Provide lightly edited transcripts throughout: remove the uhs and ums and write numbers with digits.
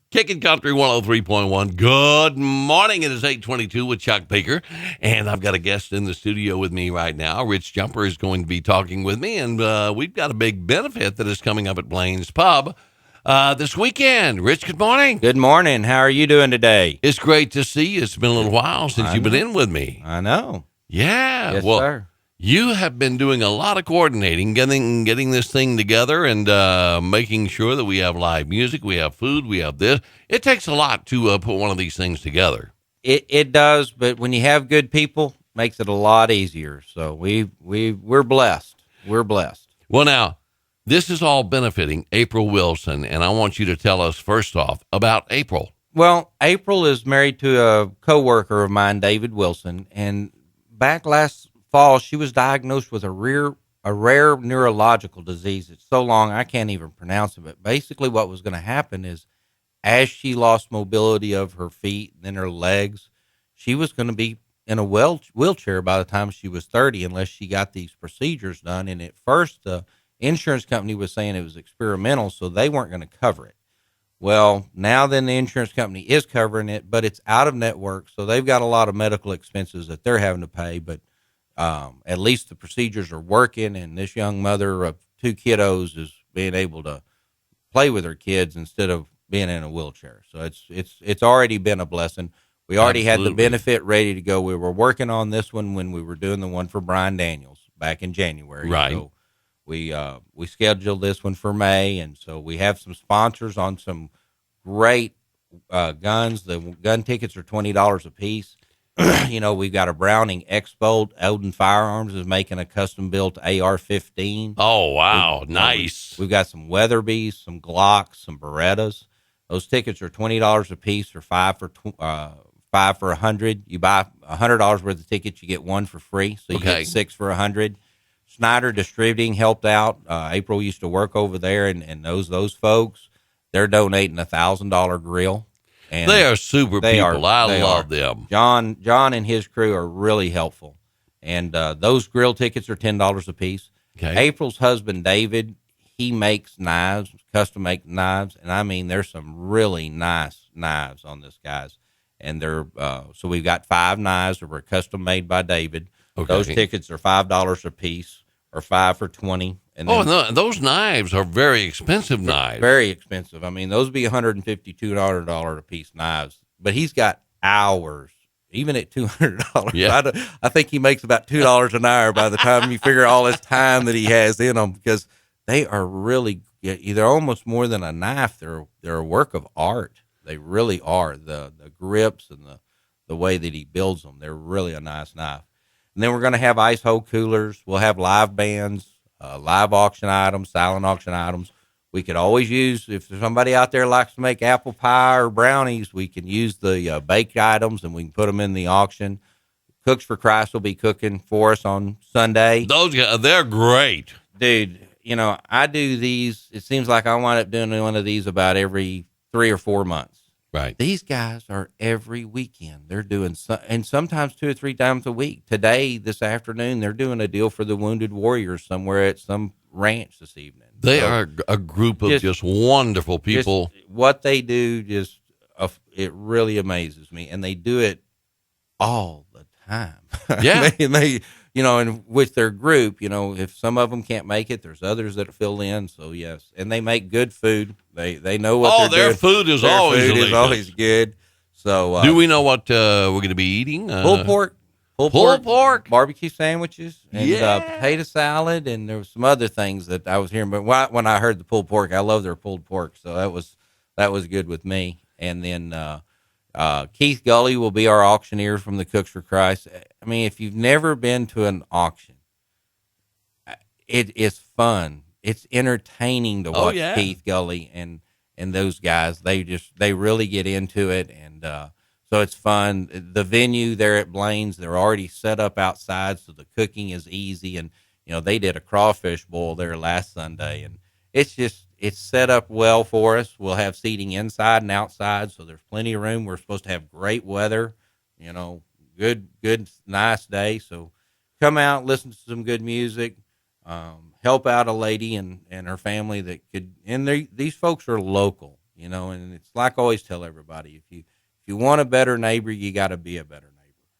Kicking Country 103.1. Good morning. It is 8:22 with Chuck Baker. And I've got a guest in the studio with me right now. Rich Jumper is going to be talking with me. And we've got a big benefit that is coming up at Blaine's Pub this weekend. Rich, good morning. Good morning. How are you doing today? It's great to see you. It's been a little while since you've been in with me. I know. Yeah. Yes, well, sir. You have been doing a lot of coordinating, getting this thing together and making sure that we have live music, we have food, we have this. It takes a lot to put one of these things together. It does, but when you have good people, makes it a lot easier. So we're blessed. We're blessed. Well, now, this is all benefiting April Wilson, and I want you to tell us first off about April. Well, April is married to a coworker of mine, David Wilson, and back last fall, she was diagnosed with a rare neurological disease. It's so long I can't even pronounce it. But basically, what was going to happen is, as she lost mobility of her feet and then her legs, she was going to be in a wheelchair by the time she was 30, unless she got these procedures done. And at first, the insurance company was saying it was experimental, so they weren't going to cover it. Well, now then the insurance company is covering it, but it's out of network, so they've got a lot of medical expenses that they're having to pay. But at least the procedures are working, and this young mother of two kiddos is being able to play with her kids instead of being in a wheelchair. So it's already been a blessing. We already had the benefit ready to go. We were working on this one when we were doing the one for Brian Daniels back in January. Right. So we scheduled this one for May, and so we have some sponsors on some great guns. The gun tickets are $20 a piece. We've got a Browning X-Bolt. Odin Firearms is making a custom-built AR-15. Oh, wow. Nice. We've got some Weatherbys, some Glocks, some Berettas. Those tickets are $20 a piece, or five for $100. You buy $100 worth of tickets, you get one for free, so you get six for $100. Snyder Distributing helped out. April used to work over there, and those folks, they're donating $1,000 grill. And they are super people. I love them. John and his crew are really helpful. And those grill tickets are $10 a piece. Okay. April's husband, David, he makes knives, custom-made knives. And, I mean, there's some really nice knives on this, guys. And they're so we've got 5 knives that were custom-made by David. Okay. Those tickets are $5 a piece, or 5 for $20. And those knives are very expensive knives. Very expensive. I mean, those would be $150, $200 a piece knives. But he's got hours, even at $200. Yeah. I think he makes about $2 an hour by the time you figure all his time that he has in them, because they are really, they're almost more than a knife. They're a work of art. They really are. The grips and the way that he builds them, they're really a nice knife. And then we're going to have ice hole coolers. We'll have live bands. Live auction items, silent auction items. We could always use, if there's somebody out there likes to make apple pie or brownies, we can use the baked items, and we can put them in the auction. Cooks for Christ will be cooking for us on Sunday. Those guys, they're great. Dude, I do these. It seems like I wind up doing one of these about every 3 or 4 months. Right. These guys are every weekend. They're doing and sometimes 2 or 3 times a week. Today, this afternoon, they're doing a deal for the Wounded Warriors somewhere at some ranch this evening. They are a group of just wonderful people. What they do, it really amazes me, and they do it all the time. Yeah. they and with their group, if some of them can't make it, there's others that fill in. So yes, and they make good food. They know what they're doing. Food is always good. So do we know what we're going to be eating? Pulled pork, barbecue sandwiches, and potato salad, and there was some other things that I was hearing. But when I heard the pulled pork, I love their pulled pork, so that was good with me. And then Keith Gully will be our auctioneer from the Cooks for Christ. I mean, if you've never been to an auction, it is fun. It's entertaining to watch Keith Gully and those guys. They really get into it, and so it's fun. The venue there at Blaine's, they're already set up outside, so the cooking is easy. And they did a crawfish boil there last Sunday, and it's set up well for us. We'll have seating inside and outside, so there's plenty of room. We're supposed to have great weather, good, nice day. So come out, listen to some good music, help out a lady and her family that could, and these folks are local. And it's like I always tell everybody, if you want a better neighbor, you got to be a better neighbor.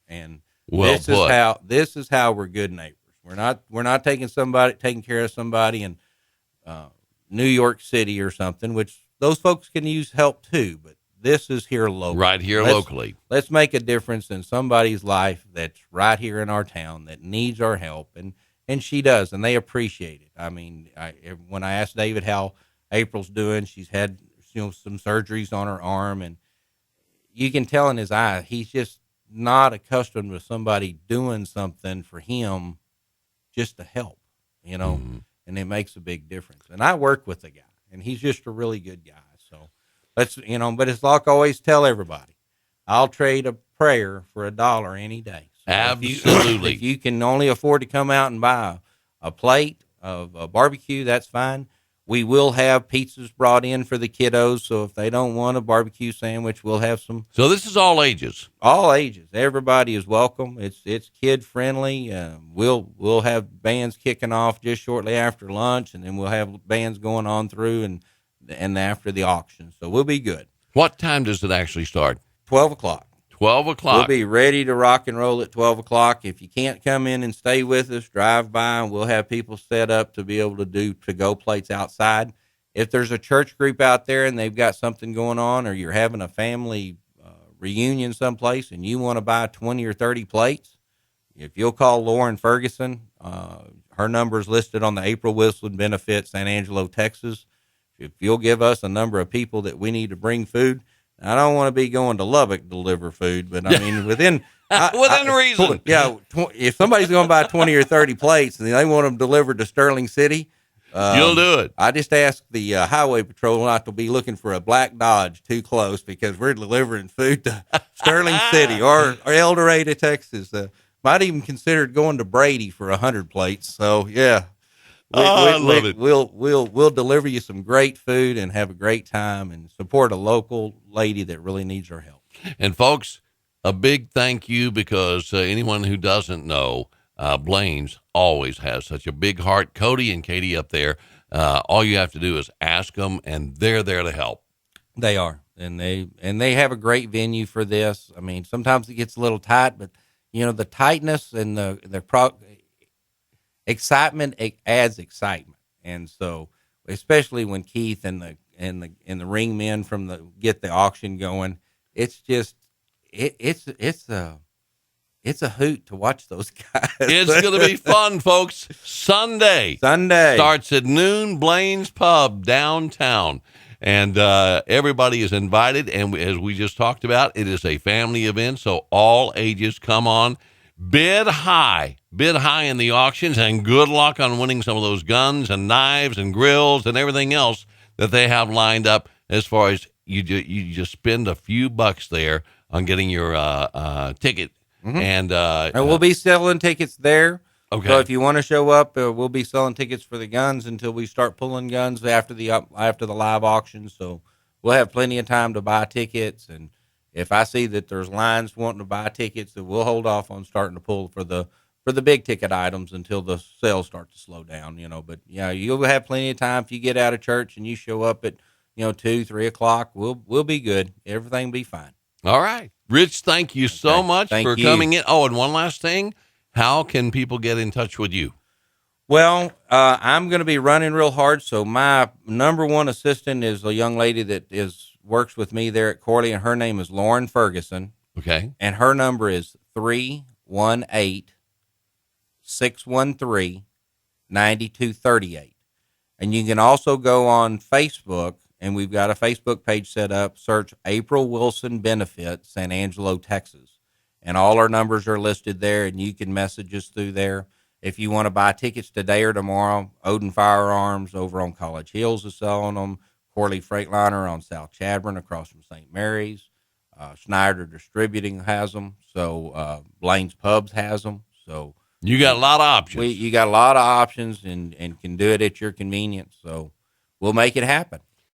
And Well put. this is how we're good neighbors. We're not taking care of somebody in uh, New York City or something, which those folks can use help too. But this is here locally. Right here locally. Let's make a difference in somebody's life that's right here in our town that needs our help, and she does, and they appreciate it. I mean, when I asked David how April's doing, she's had some surgeries on her arm, and you can tell in his eye he's just not accustomed to somebody doing something for him just to help, Mhm. and it makes a big difference. And I work with the guy, and he's just a really good guy. So but it's like I always tell everybody, I'll trade a prayer for $1 any day. So Absolutely. if you can only afford to come out and buy a plate of a barbecue, that's fine. We will have pizzas brought in for the kiddos, so if they don't want a barbecue sandwich, we'll have some. So this is all ages. All ages, everybody is welcome. It's kid friendly. We'll have bands kicking off just shortly after lunch, and then we'll have bands going on through and after the auction. So we'll be good. What time does it actually start? 12 o'clock. 12 o'clock. We'll be ready to rock and roll at 12 o'clock. If you can't come in and stay with us, drive by, and we'll have people set up to be able to do to-go plates outside. If there's a church group out there and they've got something going on, or you're having a family reunion someplace and you want to buy 20 or 30 plates, if you'll call Lauren Ferguson, her number is listed on the April Wilson Benefit, San Angelo, Texas. If you'll give us a number of people that we need to bring food, I don't want to be going to Lubbock to deliver food, but I mean, within reason. If somebody's going to buy 20 or 30 plates and they want them delivered to Sterling City, You'll do it. I just asked the highway patrol not to be looking for a black Dodge too close, because we're delivering food to Sterling City or El Dorado, Texas. Might even considered going to Brady for 100 plates. So yeah. I love it. We'll deliver you some great food and have a great time and support a local lady that really needs our help. And folks, a big thank you, because anyone who doesn't know, Blaine's always has such a big heart. Cody and Katie up there, all you have to do is ask them, and they're there to help. They are, and they have a great venue for this. I mean, sometimes it gets a little tight, but the tightness and the excitement, it adds excitement. And so, especially when Keith and the ring men get the auction going, it's just it's a hoot to watch those guys. It's going to be fun, folks. Sunday starts at noon, Blaine's Pub downtown. And everybody is invited. And as we just talked about, it is a family event, so all ages come on. Bid high in the auctions, and good luck on winning some of those guns and knives and grills and everything else that they have lined up. As far as you just spend a few bucks there on getting your ticket. Mm-hmm. And we'll be selling tickets there. Okay. So if you want to show up, we'll be selling tickets for the guns until we start pulling guns after the live auction. So we'll have plenty of time to buy tickets. And if I see that there's lines wanting to buy tickets, then we'll hold off on starting to pull for the big ticket items until the sales start to slow down. But yeah, you'll have plenty of time. If you get out of church and you show up at 2, 3 o'clock, we'll be good. Everything will be fine. All right. Rich, thank you so much for coming in. Oh, and one last thing. How can people get in touch with you? Well, I'm going to be running real hard, so my number one assistant is a young lady that works with me there at Corley, and her name is Lauren Ferguson. Okay. And her number is 318-613-9238. And you can also go on Facebook, and we've got a Facebook page set up. Search April Wilson Benefit, San Angelo, Texas. And all our numbers are listed there, and you can message us through there. If you want to buy tickets today or tomorrow, Odin Firearms over on College Hills is selling them. Corley Freightliner on South Chadbourne across from St. Mary's. Schneider Distributing has them. So Blaine's Pubs has them. So you got a lot of options. You got a lot of options and can do it at your convenience. So we'll make it happen.